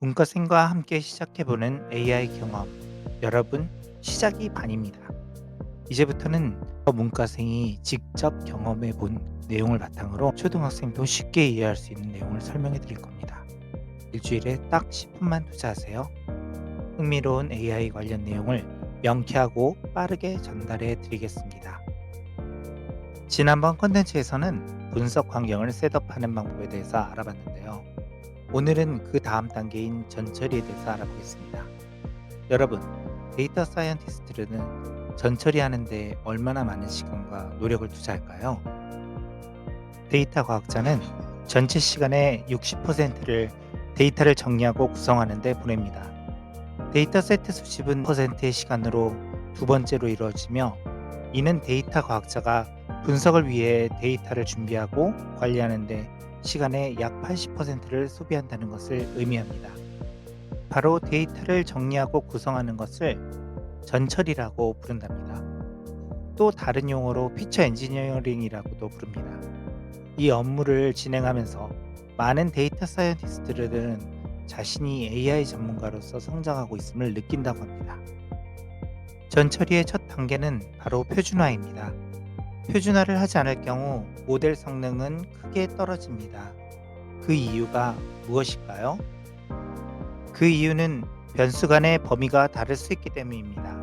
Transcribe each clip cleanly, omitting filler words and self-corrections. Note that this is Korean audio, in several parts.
문과생과 함께 시작해보는 AI 경험. 여러분, 시작이 반입니다. 이제부터는 문과생이 직접 경험해본 내용을 바탕으로 초등학생도 쉽게 이해할 수 있는 내용을 설명해 드릴 겁니다. 일주일에 딱 10분만 투자하세요. 흥미로운 AI 관련 내용을 명쾌하고 빠르게 전달해 드리겠습니다. 지난번 컨텐츠에서는 분석 환경을 셋업하는 방법에 대해서 알아봤는데요. 오늘은 그 다음 단계인 전처리에 대해서 알아보겠습니다. 여러분, 데이터 사이언티스트들은 전처리하는데 얼마나 많은 시간과 노력을 투자할까요? 데이터 과학자는 전체 시간의 60%를 데이터를 정리하고 구성하는 데 보냅니다. 데이터 세트 수집은 퍼센트의 시간으로 두 번째로 이루어지며, 이는 데이터 과학자가 분석을 위해 데이터를 준비하고 관리하는데 시간의 약 80%를 소비한다는 것을 의미합니다. 바로 데이터를 정리하고 구성하는 것을 전처리라고 부른답니다. 또 다른 용어로 피처 엔지니어링이라고도 부릅니다. 이 업무를 진행하면서 많은 데이터 사이언티스트들은 자신이 AI 전문가로서 성장하고 있음을 느낀다고 합니다. 전처리의 첫 단계는 바로 표준화입니다. 표준화를 하지 않을 경우 모델 성능은 크게 떨어집니다. 그 이유가 무엇일까요? 그 이유는 변수 간의 범위가 다를 수 있기 때문입니다.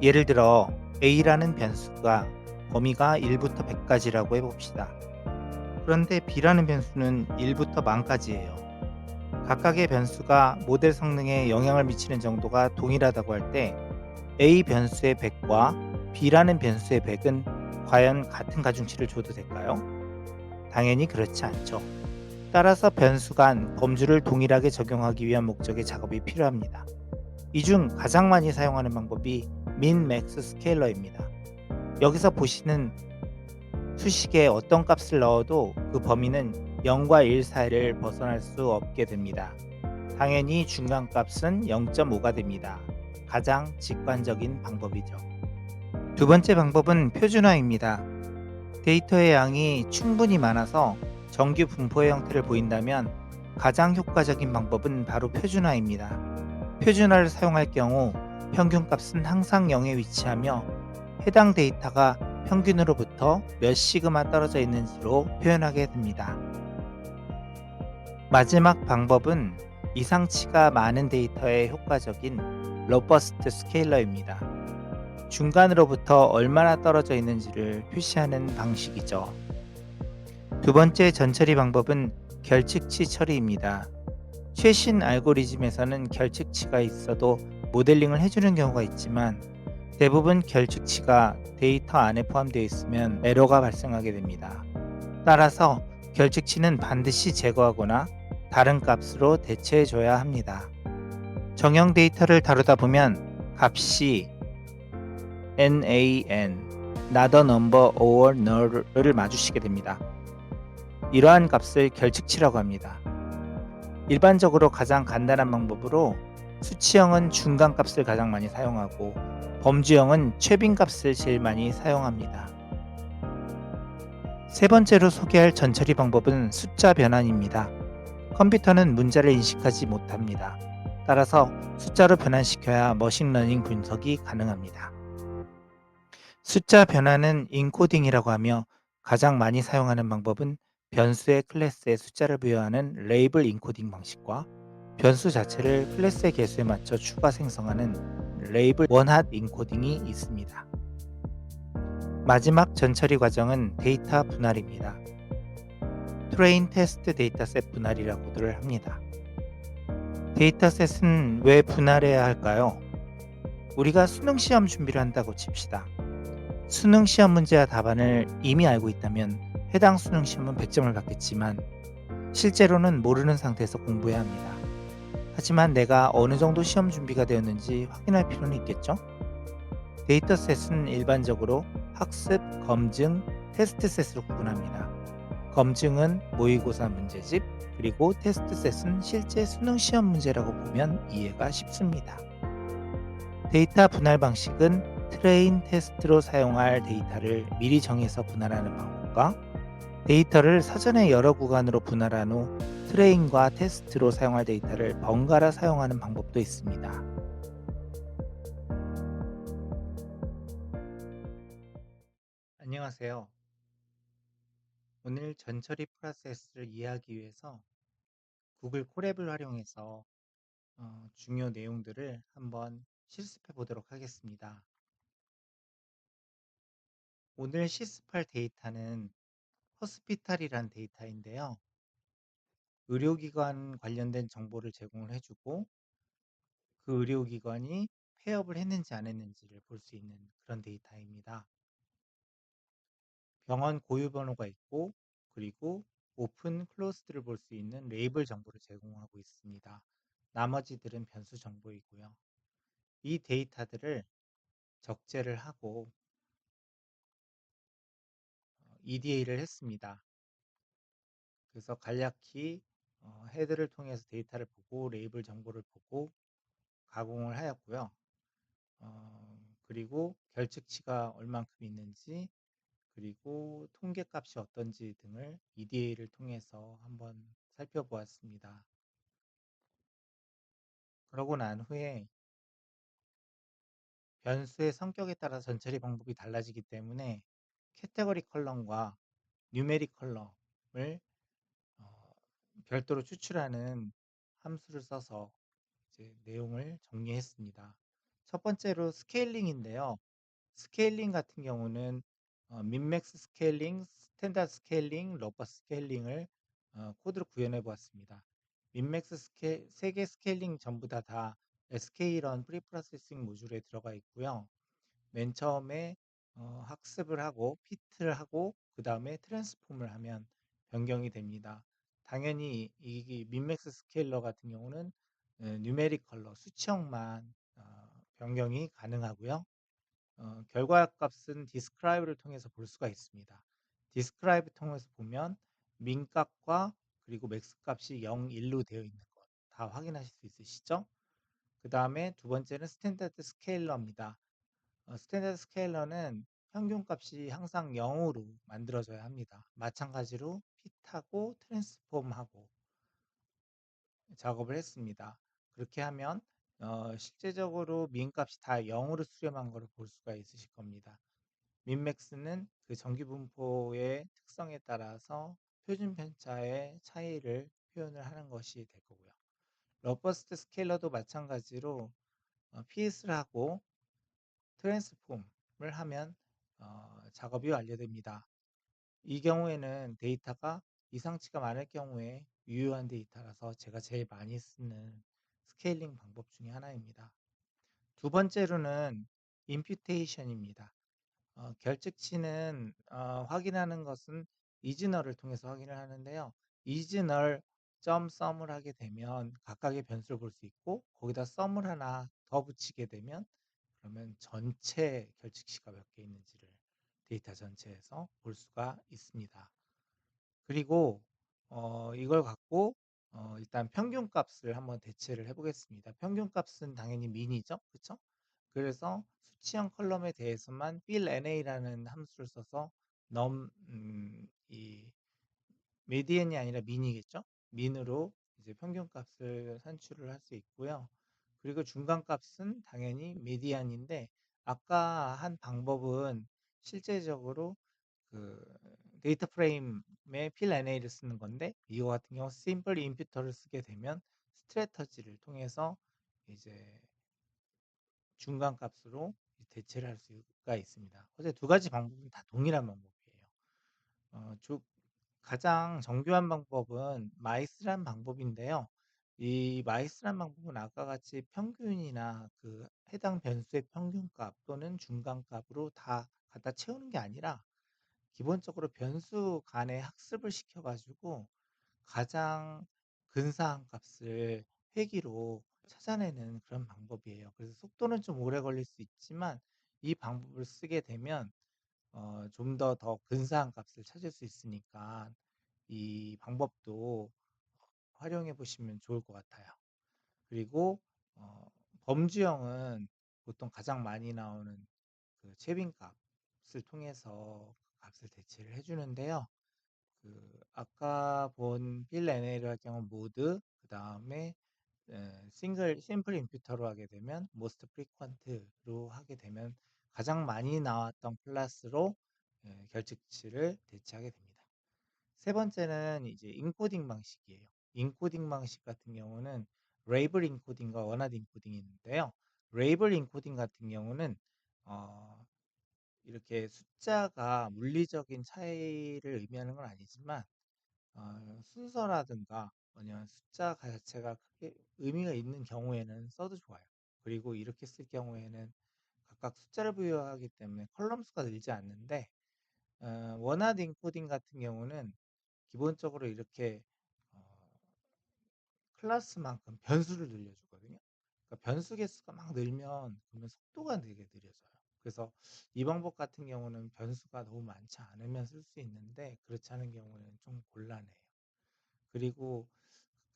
예를 들어 A라는 변수가 범위가 1부터 100까지라고 해봅시다. 그런데 B라는 변수는 1부터 10,000까지예요. 각각의 변수가 모델 성능에 영향을 미치는 정도가 동일하다고 할 때 A 변수의 100과 B라는 변수의 100은 과연 같은 가중치를 줘도 될까요? 당연히 그렇지 않죠. 따라서 변수 간 범주를 동일하게 적용하기 위한 목적의 작업이 필요합니다. 이 중 가장 많이 사용하는 방법이 min-max 스케일러입니다. 여기서 보시는 수식에 어떤 값을 넣어도 그 범위는 0과 1 사이를 벗어날 수 없게 됩니다. 당연히 중간값은 0.5가 됩니다. 가장 직관적인 방법이죠. 두 번째 방법은 표준화입니다. 데이터의 양이 충분히 많아서 정규 분포의 형태를 보인다면 가장 효과적인 방법은 바로 표준화입니다. 표준화를 사용할 경우 평균값은 항상 0에 위치하며 해당 데이터가 평균으로부터 몇 시그마 떨어져 있는지로 표현하게 됩니다. 마지막 방법은 이상치가 많은 데이터에 효과적인 로버스트 스케일러입니다. 중간으로부터 얼마나 떨어져 있는지를 표시하는 방식이죠. 두 번째 전처리 방법은 결측치 처리입니다. 최신 알고리즘에서는 결측치가 있어도 모델링을 해주는 경우가 있지만, 대부분 결측치가 데이터 안에 포함되어 있으면 에러가 발생하게 됩니다. 따라서 결측치는 반드시 제거하거나 다른 값으로 대체해 줘야 합니다. 정형 데이터를 다루다 보면 값이 NaN, not a number or null을 마주치게 됩니다. 이러한 값을 결측치라고 합니다. 일반적으로 가장 간단한 방법으로 수치형은 중간값을 가장 많이 사용하고 범주형은 최빈값을 제일 많이 사용합니다. 세 번째로 소개할 전처리 방법은 숫자 변환입니다. 컴퓨터는 문자를 인식하지 못합니다. 따라서 숫자로 변환시켜야 머신러닝 분석이 가능합니다. 숫자 변환은 인코딩이라고 하며, 가장 많이 사용하는 방법은 변수의 클래스에 숫자를 부여하는 레이블 인코딩 방식과 변수 자체를 클래스의 개수에 맞춰 추가 생성하는 레이블 원핫 인코딩이 있습니다. 마지막 전처리 과정은 데이터 분할입니다. 트레인 테스트 데이터셋 분할이라고들 합니다. 데이터셋은 왜 분할해야 할까요? 우리가 수능 시험 준비를 한다고 칩시다. 수능 시험 문제와 답안을 이미 알고 있다면 해당 수능 시험은 100점을 받겠지만, 실제로는 모르는 상태에서 공부해야 합니다. 하지만 내가 어느 정도 시험 준비가 되었는지 확인할 필요는 있겠죠? 데이터셋은 일반적으로 학습, 검증, 테스트셋으로 구분합니다. 검증은 모의고사 문제집, 그리고 테스트셋은 실제 수능 시험 문제라고 보면 이해가 쉽습니다. 데이터 분할 방식은 트레인 테스트로 사용할 데이터를 미리 정해서 분할하는 방법과 데이터를 사전에 여러 구간으로 분할한 후 트레인과 테스트로 사용할 데이터를 번갈아 사용하는 방법도 있습니다. 안녕하세요. 오늘 전처리 프로세스를 이해하기 위해서 구글 콜앱을 활용해서 중요 내용들을 한번 실습해 보도록 하겠습니다. 오늘 실습할 데이터는 호스피탈이란 데이터인데요. 의료기관 관련된 정보를 제공을 해주고 그 의료기관이 폐업을 했는지 안 했는지를 볼 수 있는 그런 데이터입니다. 병원 고유 번호가 있고 그리고 오픈, 클로스드를 볼 수 있는 레이블 정보를 제공하고 있습니다. 나머지들은 변수 정보이고요. 이 데이터들을 적재를 하고 EDA를 했습니다. 그래서 간략히 헤드를 통해서 데이터를 보고 레이블 정보를 보고 가공을 하였고요. 그리고 결측치가 얼만큼 있는지 그리고 통계값이 어떤지 등을 EDA를 통해서 한번 살펴보았습니다. 그러고 난 후에 변수의 성격에 따라 전처리 방법이 달라지기 때문에 캐테고리 컬럼과 뉴메릭 컬럼을 어, 별도로 추출하는 함수를 써서 이제 내용을 정리했습니다. 첫 번째로 스케일링인데요. 스케일링 같은 경우는 민맥스 스케일링, 스탠다드 스케일링, 러퍼 스케일링을 코드로 구현해 보았습니다. 민맥스 스케 3개 스케일링 전부 다 SK런 프리프로세싱 모듈에 들어가 있고요. 맨 처음에 학습을 하고 피트를 하고 그 다음에 트랜스폼을 하면 변경이 됩니다. 당연히 이 민맥스 스케일러 같은 경우는 뉴메릭 컬러 수치형만 변경이 가능하고요. 결과값은 디스크라이브를 통해서 볼 수가 있습니다. 디스크라이브 통해서 보면 민값과 그리고 맥스 값이 0, 1로 되어 있는 것 다 확인하실 수 있으시죠? 그 다음에 두 번째는 스탠다드 스케일러입니다. 스탠다드 스케일러는 평균값이 항상 0으로 만들어져야 합니다. 마찬가지로 핏하고 트랜스폼하고 작업을 했습니다. 그렇게 하면 실제적으로 민값이 다 0으로 수렴한 것을 볼 수가 있으실 겁니다. 민맥스는 그 정기분포의 특성에 따라서 표준 편차의 차이를 표현을 하는 것이 될 거고요. 러버스트 스케일러도 마찬가지로 PS를 하고 트랜스폼을 하면 작업이 완료됩니다. 이 경우에는 데이터가 이상치가 많을 경우에 유효한 데이터라서 제가 제일 많이 쓰는 스케일링 방법 중에 하나입니다. 두 번째로는 임퓨테이션입니다. 결측치는 확인하는 것은 이즈널을 통해서 확인을 하는데요. 이즈널 점 썸을 하게 되면 각각의 변수를 볼 수 있고 거기다 썸을 하나 더 붙이게 되면 그러면 전체 결측치가 몇 개 있는지를 데이터 전체에서 볼 수가 있습니다. 그리고 이걸 갖고 일단 평균값을 한번 대체를 해보겠습니다. 평균값은 당연히 민이죠, 그렇죠? 그래서 수치형 컬럼에 대해서만 fillNA라는 함수를 써서 이 메디엔이 아니라 민이겠죠? 민으로 이제 평균값을 산출을 할 수 있고요. 그리고 중간값은 당연히 메디안인데 아까 한 방법은 실제적으로 그 데이터 프레임에 필 NA를 쓰는 건데 이거 같은 경우 심플 임퓨터를 쓰게 되면 스트래터지를 통해서 이제 중간값으로 대체를 할 수가 있습니다. 어제 두 가지 방법은 다 동일한 방법이에요. 어, 조- 가장 정교한 방법은 마이스란 방법인데요. 이 마이스란 방법은 아까 같이 평균이나 그 해당 변수의 평균값 또는 중간값으로 다 갖다 채우는 게 아니라 기본적으로 변수 간에 학습을 시켜가지고 가장 근사한 값을 회기로 찾아내는 그런 방법이에요. 그래서 속도는 좀 오래 걸릴 수 있지만 이 방법을 쓰게 되면 좀 더 근사한 값을 찾을 수 있으니까 이 방법도 활용해 보시면 좋을 것 같아요. 그리고 어, 범주형은 보통 가장 많이 나오는 그 채빈 값을 통해서 그 값을 대체를 해주는데요. 아까 본 필 NL의 경우 모드, 그다음에 싱글 심플 임퓨터로 하게 되면 모스트 프리퀀트로 하게 되면 가장 많이 나왔던 클래스로 결측치를 대체하게 됩니다. 세 번째는 이제 인코딩 방식이에요. 인코딩 방식 같은 경우는 레이블 인코딩과 원하드 인코딩이 있는데요. 레이블 인코딩 같은 경우는 어 이렇게 숫자가 물리적인 차이를 의미하는 건 아니지만 순서라든가 아니면 숫자 자체가 크게 의미가 있는 경우에는 써도 좋아요. 그리고 이렇게 쓸 경우에는 각각 숫자를 부여하기 때문에 컬럼 수가 늘지 않는데 원하드 인코딩 같은 경우는 기본적으로 이렇게 어 클래스만큼 변수를 늘려주거든요. 그러니까 변수 개수가 막 늘면 그러면 속도가 되게 느려져요. 그래서 이 방법 같은 경우는 변수가 너무 많지 않으면 쓸 수 있는데 그렇지 않은 경우에는 좀 곤란해요. 그리고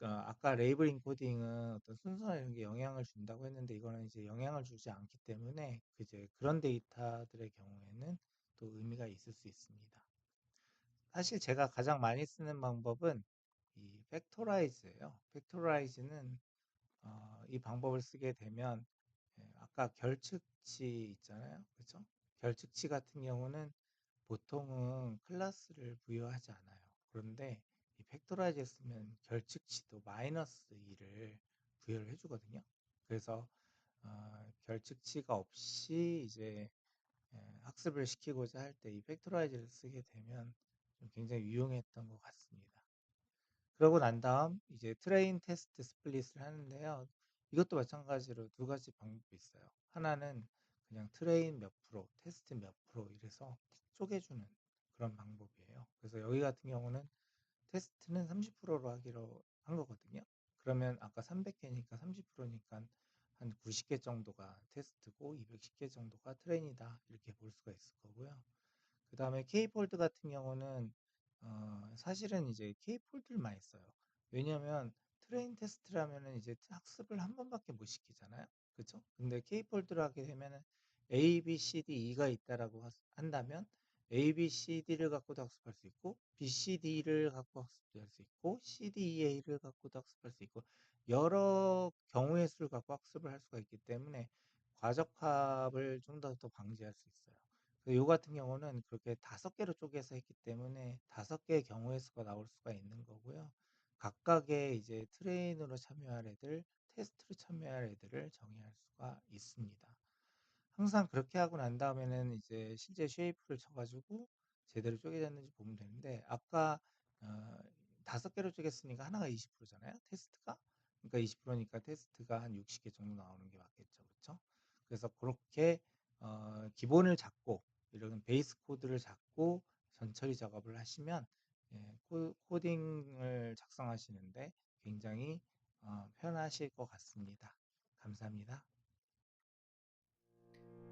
아까 레이블 인코딩은 어떤 순서나 이런 게 영향을 준다고 했는데 이거는 이제 영향을 주지 않기 때문에 이제 그런 데이터들의 경우에는 또 의미가 있을 수 있습니다. 사실 제가 가장 많이 쓰는 방법은 이 팩토라이즈예요. 팩토라이즈는 이 방법을 쓰게 되면 아까 결측치 있잖아요. 그렇죠? 결측치 같은 경우는 보통은 클래스를 부여하지 않아요. 그런데 이 팩토라이즈에 쓰면 결측치도 마이너스 2를 부여를 해주거든요. 그래서 결측치가 없이 이제 학습을 시키고자 할 때 이 팩토라이즈를 쓰게 되면 좀 굉장히 유용했던 것 같습니다. 그러고 난 다음 이제 트레인 테스트 스플릿을 하는데요. 이것도 마찬가지로 두 가지 방법이 있어요. 하나는 그냥 트레인 몇 프로, 테스트 몇 프로 이래서 쪼개주는 그런 방법이에요. 그래서 여기 같은 경우는 테스트는 30%로 하기로 한 거거든요. 그러면 아까 300개니까 30%니까 한 90개 정도가 테스트고 210개 정도가 트레인이다. 이렇게 볼 수가 있을 거고요. 그다음에 K폴드 같은 경우는 사실은 이제 K폴드를 많이 써요. 왜냐하면 트레인 테스트라면은 이제 학습을 한 번밖에 못 시키잖아요. 그렇죠? 근데 K폴드를 하게 되면은 A, B, C, D, E가 있다라고 한다면 A, B, C, D를 갖고도 학습할 수 있고 B, C, D를 갖고 학습할 수 있고 C, D, E, A를 갖고도 학습할 수 있고 여러 경우의 수를 갖고 학습을 할 수가 있기 때문에 과적합을 좀 더 방지할 수 있어요. 요 같은 경우는 그렇게 5개로 쪼개서 했기 때문에 5개의 경우의 수가 나올 수가 있는 거고요. 각각의 이제 트레인으로 참여할 애들, 테스트로 참여할 애들을 정의할 수가 있습니다. 항상 그렇게 하고 난 다음에는 이제 실제 쉐이프를 쳐 가지고 제대로 쪼개졌는지 보면 되는데 아까 어 5개로 쪼갰으니까 하나가 20% 잖아요, 테스트가. 그러니까 20% 니까 테스트가 한 60개 정도 나오는 게 맞겠죠. 그쵸? 그래서 고렇게 기본을 잡고 이런 베이스 코드를 잡고 전처리 작업을 하시면 코딩을 작성하시는데 굉장히 편하실 것 같습니다. 감사합니다.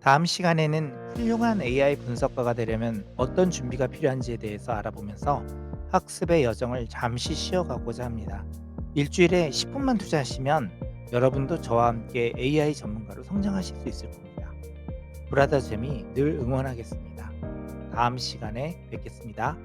다음 시간에는 훌륭한 AI 분석가가 되려면 어떤 준비가 필요한지에 대해서 알아보면서 학습의 여정을 잠시 쉬어가고자 합니다. 일주일에 10분만 투자하시면 여러분도 저와 함께 AI 전문가로 성장하실 수 있을 겁니다. 브라더 잼이 늘 응원하겠습니다. 다음 시간에 뵙겠습니다.